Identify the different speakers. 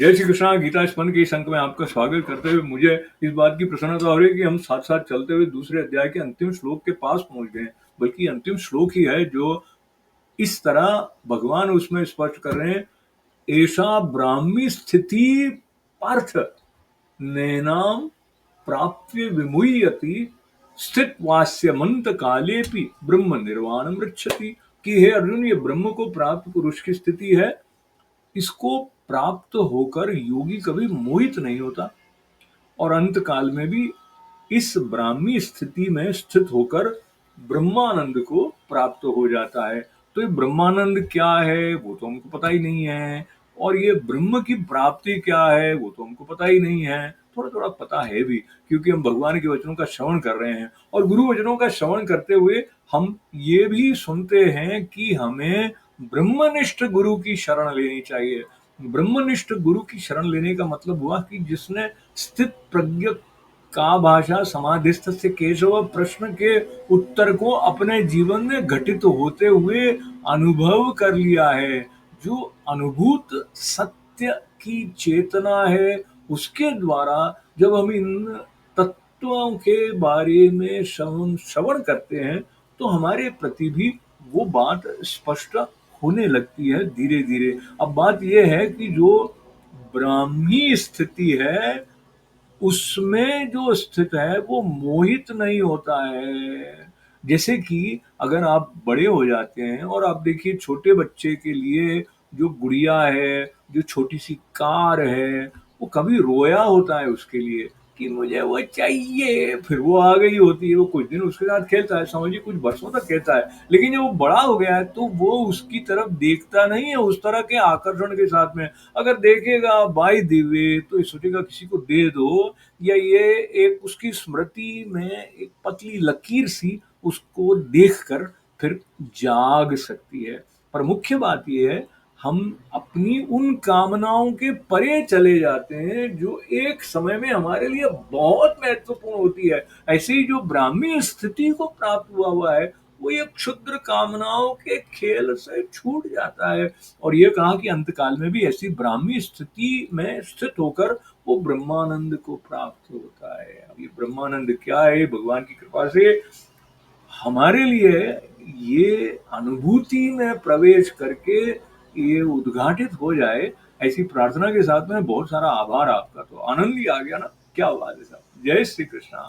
Speaker 1: जय श्री कृष्णा। गीता स्पंद के इस अंक में आपका स्वागत करते हुए मुझे इस बात की प्रसन्नता हो रही है कि हम साथ साथ चलते हुए दूसरे अध्याय के अंतिम श्लोक के पास पहुंच गए हैं। बल्कि अंतिम श्लोक ही है जो इस तरह भगवान उसमें स्पष्ट कर रहे हैं, ऐसा ब्राह्मी स्थिति पार्थ नैनाम प्राप्य विमुह्यति स्थितवास्य मंत कालेपि ब्रह्म निर्वाणम रक्षति। कि हे अर्जुन, ये ब्रह्म को प्राप्त पुरुष की स्थिति है। इसको प्राप्त होकर योगी कभी मोहित नहीं होता और अंत काल में भी इस ब्राह्मी स्थिति में स्थित होकर ब्रह्मानंद को प्राप्त हो जाता है। तो ये ब्रह्मानंद क्या है वो तो हमको पता ही नहीं है, और ये ब्रह्म की प्राप्ति क्या है वो तो हमको पता ही नहीं है। थोड़ा थोड़ा पता है भी, क्योंकि हम भगवान के वचनों का श्रवण कर रहे हैं, और गुरु वचनों का श्रवण करते हुए हम ये भी सुनते हैं कि हमें ब्रह्मनिष्ठ गुरु की शरण लेनी चाहिए। ब्रह्मनिष्ठ गुरु की शरण लेने का मतलब हुआ कि जिसने स्थित प्रज्ञ का भाषा समाधिस्थ से केशव प्रश्न के उत्तर को अपने जीवन में घटित होते हुए अनुभव कर लिया है। जो अनुभूत सत्य की चेतना है, उसके द्वारा जब हम इन तत्वों के बारे में श्रवण करते हैं तो हमारे प्रति भी वो बात स्पष्ट होने लगती है धीरे धीरे। अब बात यह है कि जो ब्राह्मी स्थिति है उसमें जो स्थित है वो मोहित नहीं होता है। जैसे कि अगर आप बड़े हो जाते हैं और आप देखिए छोटे बच्चे के लिए जो गुड़िया है, जो छोटी सी कार है, वो कभी रोया होता है उसके लिए कि मुझे वो चाहिए, फिर वो आ गई होती है, वो कुछ दिन उसके साथ खेलता है, समझिए कुछ बरसों तक खेलता है, लेकिन जब वो बड़ा हो गया है तो वो उसकी तरफ देखता नहीं है उस तरह के आकर्षण के साथ में। अगर देखेगा बाई दी वे तो ये सोचेगा किसी को दे दो, या ये एक उसकी स्मृति में एक पतली लकीर सी उसको देखकर फिर जाग सकती है। पर मुख्य बात यह है, हम अपनी उन कामनाओं के परे चले जाते हैं जो एक समय में हमारे लिए बहुत महत्वपूर्ण होती है। ऐसे ही जो ब्राह्मी स्थिति को प्राप्त हुआ है वो ये क्षुद्र कामनाओं के खेल से छूट जाता है। और ये कहा कि अंतकाल में भी ऐसी ब्राह्मी स्थिति में स्थित होकर वो ब्रह्मानंद को प्राप्त होता है। अब ये ब्रह्मानंद क्या है, भगवान की कृपा से हमारे लिए ये अनुभूति में प्रवेश करके ये उद्घाटित हो जाए, ऐसी प्रार्थना के साथ में बहुत सारा आभार आपका। तो आनंद ही आ गया ना, क्या बात है साहब। जय श्री कृष्णा।